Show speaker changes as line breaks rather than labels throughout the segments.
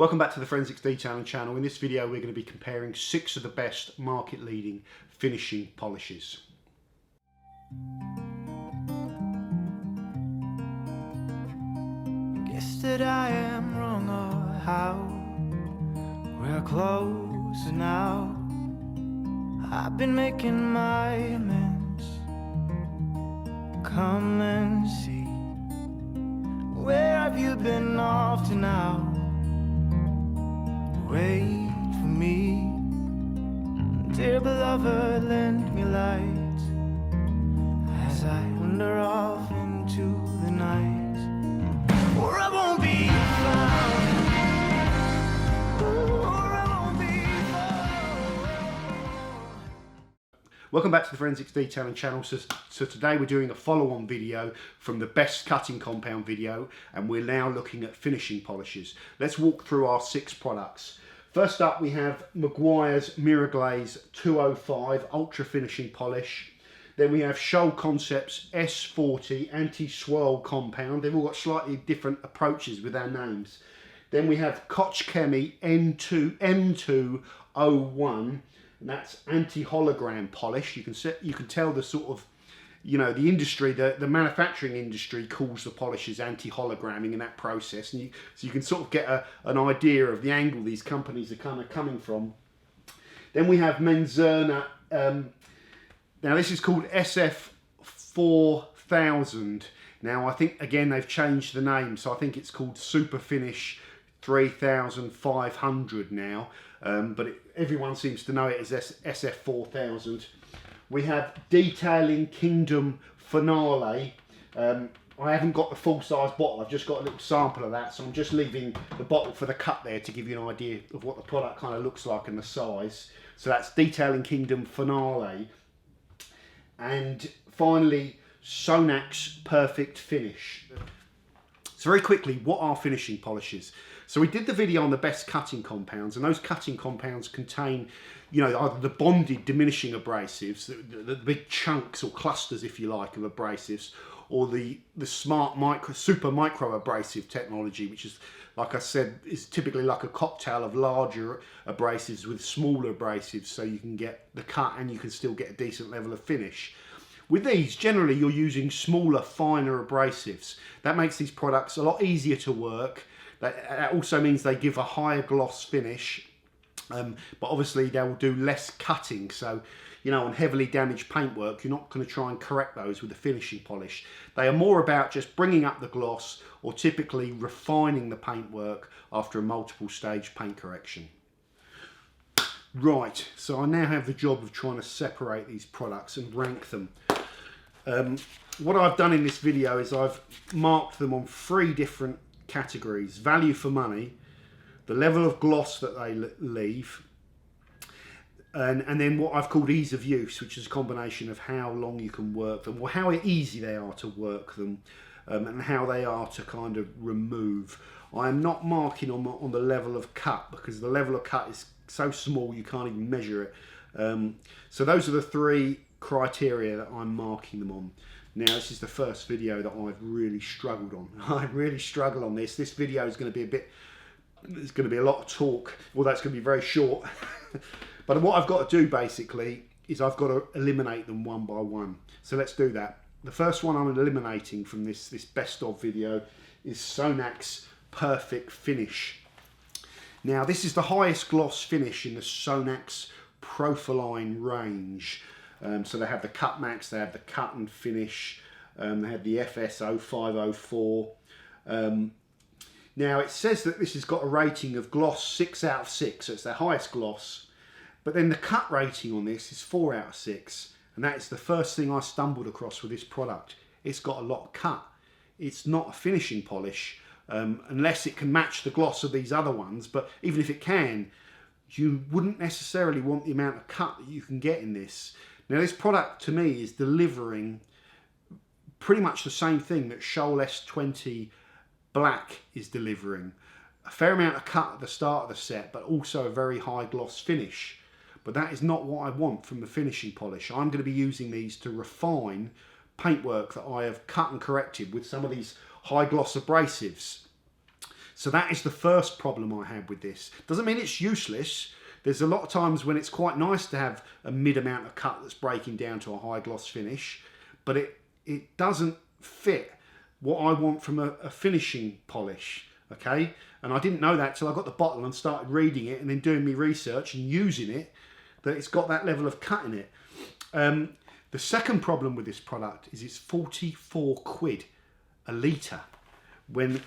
Welcome back to the Forensics Detailing channel. In this video we're going to be comparing 6 of the best market leading finishing polishes.
Guess that I am wrong or how we're closer now. I've been making my amends. Come and see. Where have you been off to now? Wait for me, dear beloved, lend me light as I wander off into the night, or I won't be found, or I won't be found.
Welcome back to the Forensics Detailing channel. So today we're doing a follow-on video from the best cutting compound video, and we're now looking at finishing polishes. Let's walk through our 6 products. First up we have Mcguire's Mirror Glaze 205 Ultra Finishing Polish. Then we have Shoal Concepts S40 Anti-Swirl Compound. They've all got slightly different approaches with their names. Then we have Koch Chemi M201, and that's anti-hologram polish. You can tell the sort of, you know, the industry, the manufacturing industry calls the polishes anti-hologramming in that process, and so you can sort of get an idea of the angle these companies are kind of coming from. Then we have Menzerna. Now this is called SF4000. Now I think again they've changed the name, so I think it's called Super Finish 3500 now, but everyone seems to know it as SF4000. We have Detailing Kingdom Finale. I haven't got the full-size bottle, I've just got a little sample of that, so I'm just leaving the bottle for the cut there to give you an idea of what the product kind of looks like and the size. So that's Detailing Kingdom Finale. And finally, Sonac's Perfect Finish. So very quickly, what are finishing polishes? So we did the video on the best cutting compounds, and those cutting compounds contain, you know, either the bonded diminishing abrasives, the big chunks or clusters, if you like, of abrasives, or the smart super micro abrasive technology, which is, like I said, is typically like a cocktail of larger abrasives with smaller abrasives, so you can get the cut and you can still get a decent level of finish. With these, generally you're using smaller, finer abrasives. That makes these products a lot easier to work. That also means they give a higher gloss finish, but obviously they will do less cutting. So, you know, on heavily damaged paintwork, you're not going to try and correct those with a finishing polish. They are more about just bringing up the gloss or typically refining the paintwork after a multiple stage paint correction. Right, so I now have the job of trying to separate these products and rank them. What I've done in this video is I've marked them on 3 different categories: value for money, the level of gloss that they leave, and then what I've called ease of use, which is a combination of how long you can work them, or how easy they are to work them, and how they are to kind of remove. I am not marking on the level of cut, because the level of cut is so small you can't even measure it. So those are the 3 criteria that I'm marking them on. Now this is the first video that I've really struggled on. I really struggle on this. This video is going to be there's going to be a lot of talk, although it's going to be very short. But what I've got to do basically is I've got to eliminate them one by one. So let's do that. The first one I'm eliminating from this best of video is Sonac's Perfect Finish. Now this is the highest gloss finish in the Sonac's Profiline range. So they have the Cut Max, they have the Cut and Finish, they have the FS0504. Now it says that this has got a rating of gloss 6 out of 6, so it's their highest gloss. But then the cut rating on this is 4 out of 6, and that is the first thing I stumbled across with this product. It's got a lot of cut. It's not a finishing polish, unless it can match the gloss of these other ones, but even if it can, you wouldn't necessarily want the amount of cut that you can get in this. Now this product to me is delivering pretty much the same thing that Shoal S20 Black is delivering. A fair amount of cut at the start of the set, but also a very high gloss finish. But that is not what I want from the finishing polish. I'm going to be using these to refine paintwork that I have cut and corrected with some of these high gloss abrasives. So that is the first problem I had with this. Doesn't mean it's useless. There's a lot of times when it's quite nice to have a mid amount of cut that's breaking down to a high gloss finish, but it doesn't fit what I want from a finishing polish, okay? And I didn't know that till I got the bottle and started reading it and then doing my research and using it, that it's got that level of cut in it. The second problem with this product is it's 44 quid a litre, when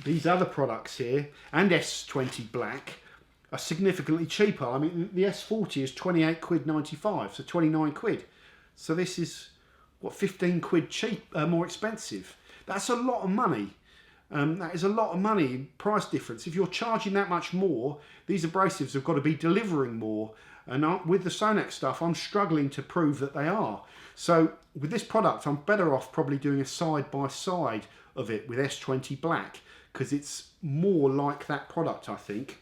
these other products here, and S20 Black, are significantly cheaper. I mean, the S40 is 28 quid 95, so 29 quid. So this is, what, 15 quid more expensive. That's a lot of money. That is a lot of money in price difference. If you're charging that much more, these abrasives have got to be delivering more. And with the Sonax stuff, I'm struggling to prove that they are. So with this product, I'm better off probably doing a side-by-side of it with S20 Black, because it's more like that product, I think.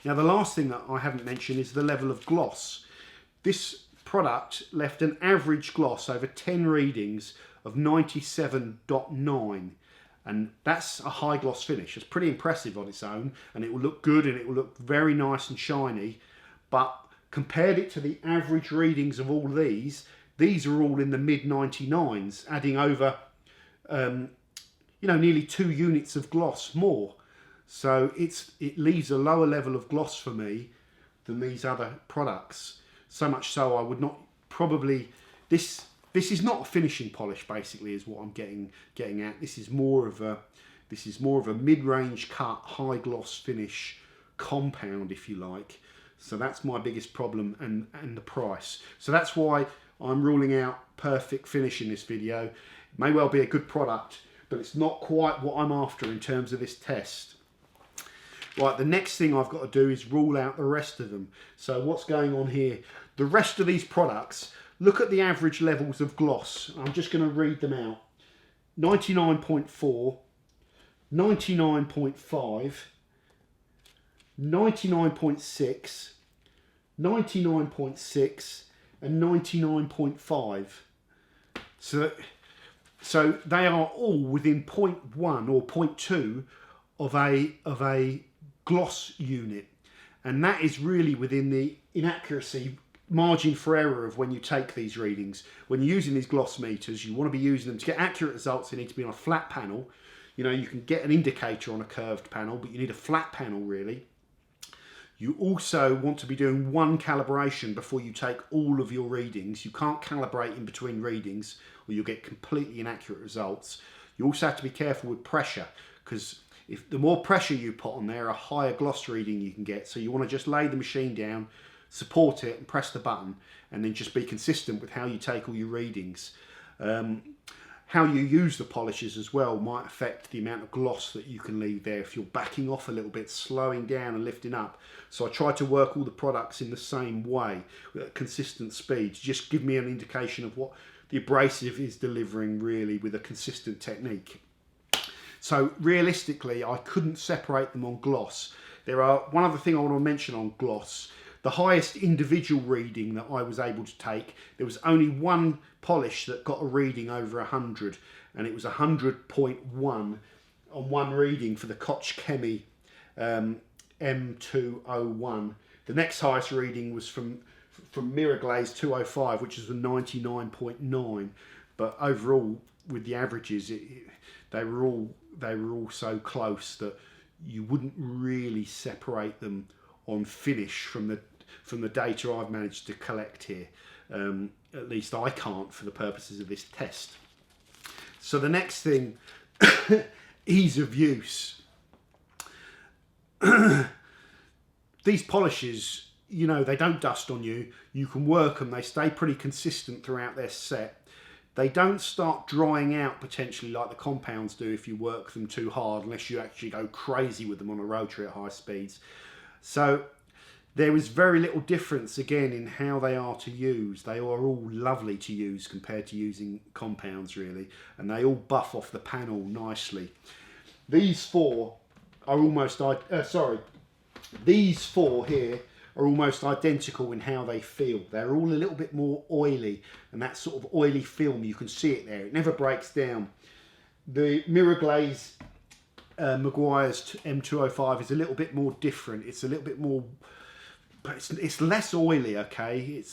Now, the last thing that I haven't mentioned is the level of gloss. This product left an average gloss over 10 readings of 97.9. And that's a high gloss finish. It's pretty impressive on its own, and it will look good and it will look very nice and shiny. But compared it to the average readings of all these are all in the mid 99s, adding over, nearly 2 units of gloss more. So it leaves a lower level of gloss for me than these other products. So much so I would not probably, this is not a finishing polish, basically, is what I'm getting at. This is more of a mid-range cut, high gloss finish compound, if you like. So that's my biggest problem, and the price. So that's why I'm ruling out Perfect Finish in this video. It may well be a good product, but it's not quite what I'm after in terms of this test. Right, the next thing I've got to do is rule out the rest of them. So what's going on here? The rest of these products, look at the average levels of gloss. I'm just going to read them out. 99.4, 99.5, 99.6, 99.6, and 99.5. So they are all within 0.1 or 0.2 of a gloss unit, and that is really within the inaccuracy margin for error of when you take these readings. When you're using these gloss meters, you want to be using them to get accurate results. They need to be on a flat panel. You can get an indicator on a curved panel, but you need a flat panel really. You also want to be doing one calibration before you take all of your readings. You can't calibrate in between readings or you'll get completely inaccurate results. You also have to be careful with pressure, because if the more pressure you put on there, a higher gloss reading you can get. So you want to just lay the machine down, support it and press the button, and then just be consistent with how you take all your readings. How you use the polishes as well might affect the amount of gloss that you can leave there if you're backing off a little bit, slowing down and lifting up. So I try to work all the products in the same way with a consistent speed to just give me an indication of what the abrasive is delivering really with a consistent technique. So realistically, I couldn't separate them on gloss. One other thing I want to mention on gloss. The highest individual reading that I was able to take, there was only one polish that got a reading over 100, and it was 100.1 on one reading for the Koch Chemi M201. The next highest reading was from Glaze 205, which is a 99.9. But overall, with the averages, they were all so close that you wouldn't really separate them on finish from the data I've managed to collect here. At least I can't for the purposes of this test. So the next thing, ease of use. These polishes, they don't dust on you. You can work them. They stay pretty consistent throughout their set. They don't start drying out potentially like the compounds do if you work them too hard, unless you actually go crazy with them on a rotary at high speeds. So there is very little difference again in how they are to use. They are all lovely to use compared to using compounds really, and they all buff off the panel nicely. These four are almost, these four here are almost identical in how they feel. They're all a little bit more oily, and that sort of oily film, you can see it there. It never breaks down. The Mirror Glaze Mcguire's M205 is a little bit more different. It's a little bit more, but it's less oily, okay?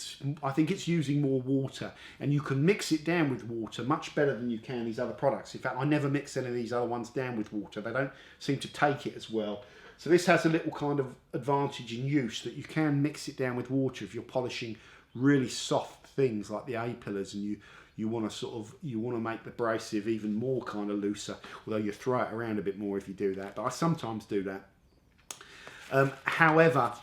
I think it's using more water, and you can mix it down with water much better than you can these other products. In fact, I never mix any of these other ones down with water. They don't seem to take it as well. So this has a little kind of advantage in use, that you can mix it down with water if you're polishing really soft things like the A-pillars, and you want to make the abrasive even more kind of looser, although you throw it around a bit more if you do that, but I sometimes do that. However,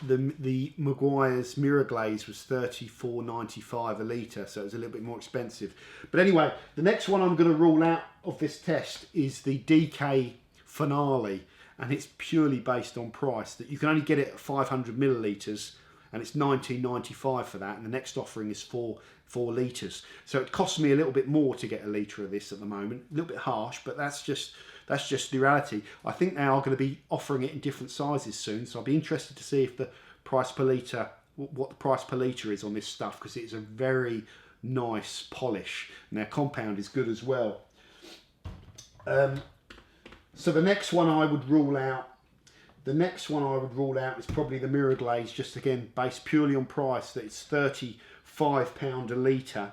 the Mcguire's Mirror Glaze was $34.95 a litre, so it was a little bit more expensive. But anyway, the next one I'm going to rule out of this test is the DK Finale, and it's purely based on price, that you can only get it at 500 millilitres, and it's $19.95 for that, and the next offering is 4 litres. So it costs me a little bit more to get a litre of this at the moment. A little bit harsh, but that's just the reality. I think they are going to be offering it in different sizes soon, so I'll be interested to see if the price per litre, what the price per litre is on this stuff, because it's a very nice polish, and their compound is good as well. So the next one I would rule out, is probably the Mirror Glaze, just again based purely on price, that it's £35 a litre,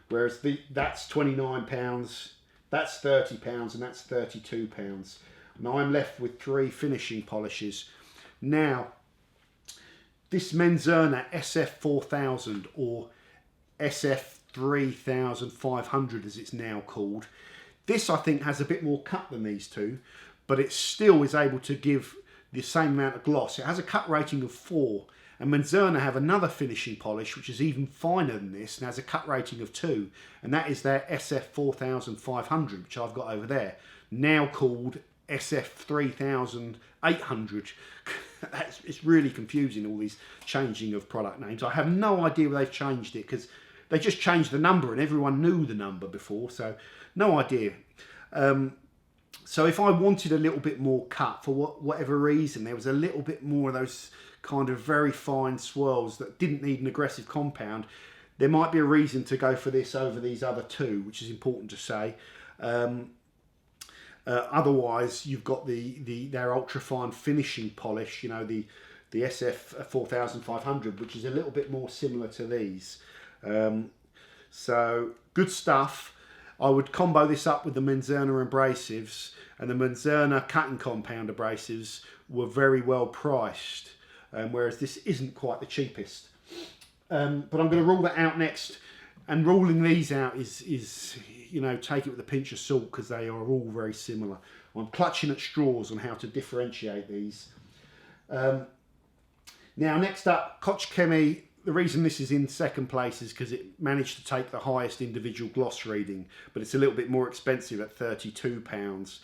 whereas that's £29, that's £30, and that's £32. Now I'm left with 3 finishing polishes. Now, this Menzerner SF4000 or SF3500 as it's now called, this I think has a bit more cut than these two, but it still is able to give the same amount of gloss. It has a cut rating of 4, and Menzerner have another finishing polish which is even finer than this and has a cut rating of 2, and that is their SF4500, which I've got over there, now called SF3800. It's really confusing, all these changing of product names. I have no idea where they've changed it, because they just changed the number and everyone knew the number before, so no idea. So if I wanted a little bit more cut, for whatever reason, there was a little bit more of those kind of very fine swirls that didn't need an aggressive compound, there might be a reason to go for this over these other two, which is important to say. Otherwise, you've got their ultra fine finishing polish, you know, the SF4500, which is a little bit more similar to these. So good stuff. I would combo this up with the Menzerner abrasives, and the Menzerner cutting compound abrasives were very well priced, whereas this isn't quite the cheapest. But I'm going to rule that out next, and ruling these out is you know, take it with a pinch of salt, because they are all very similar. I'm clutching at straws on how to differentiate these. Now, next up, Koch Chemi. The reason this is in second place is because it managed to take the highest individual gloss reading, but it's a little bit more expensive at £32.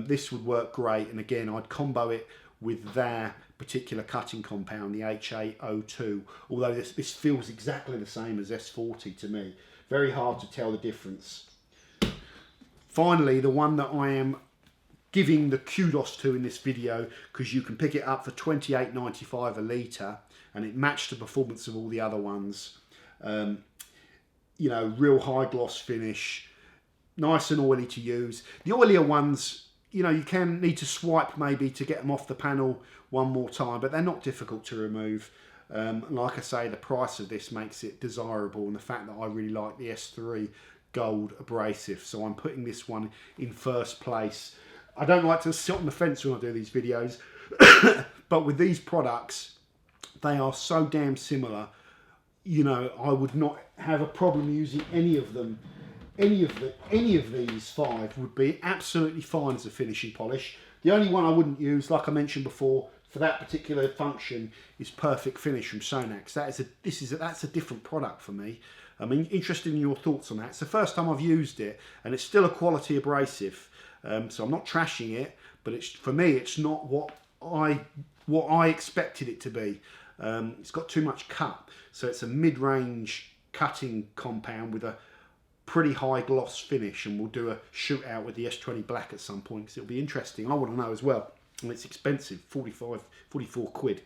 This would work great, and again, I'd combo it with their particular cutting compound, the HA02, although this feels exactly the same as S40 to me. Very hard to tell the difference. Finally, the one that I am giving the kudos to in this video, because you can pick it up for $28.95 a litre, and it matched the performance of all the other ones. You know, real high gloss finish, nice and oily to use. The oilier ones, you know, you can need to swipe maybe to get them off the panel one more time, but they're not difficult to remove. Like I say, the price of this makes it desirable, and the fact that I really like the S3 Gold abrasive, so I'm putting this one in first place. I don't like to sit on the fence when I do these videos, but with these products, they are so damn similar. You know, I would not have a problem using any of them. Any of these 5 would be absolutely fine as a finishing polish. The only one I wouldn't use, like I mentioned before, for that particular function is Perfect Finish from Sonax. That's a different product for me. I'm interested in your thoughts on that. It's the first time I've used it, and it's still a quality abrasive. So I'm not trashing it, but for me, it's not what I expected it to be. It's got too much cut, so it's a mid-range cutting compound with a pretty high gloss finish, and we'll do a shootout with the S20 Black at some point, because it'll be interesting. I want to know as well, and it's expensive, 44 quid.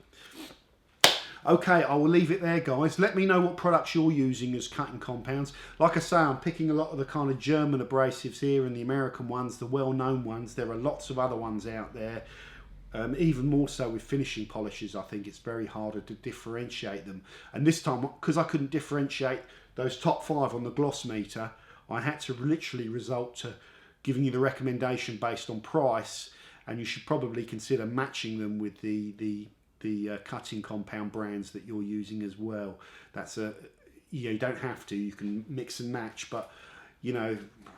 Okay, I will leave it there, guys. Let me know what products you're using as cutting compounds. Like I say, I'm picking a lot of the kind of German abrasives here and the American ones, the well-known ones. There are lots of other ones out there. Even more so with finishing polishes, I think it's very harder to differentiate them. And this time, because I couldn't differentiate those top 5 on the gloss meter, I had to literally resort to giving you the recommendation based on price, and you should probably consider matching them with the cutting compound brands that you're using as well. That's you don't have to, you can mix and match, but you know,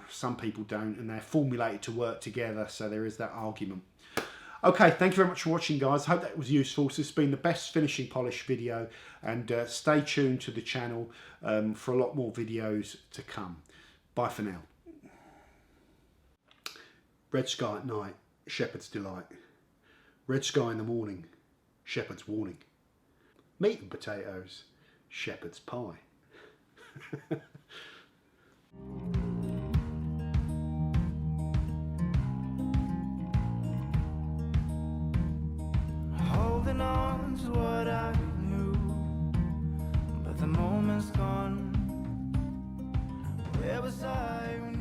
some people don't, and they're formulated to work together, so there is that argument. Okay, thank you very much for watching, guys. Hope that was useful. So this has been the best finishing polish video, and stay tuned to the channel for a lot more videos to come. Bye for now. Red sky at night, shepherd's delight. Red sky in the morning, shepherd's warning. Meat and potatoes, shepherd's pie.
Holding on to what I knew, but the moment's gone. Where was I when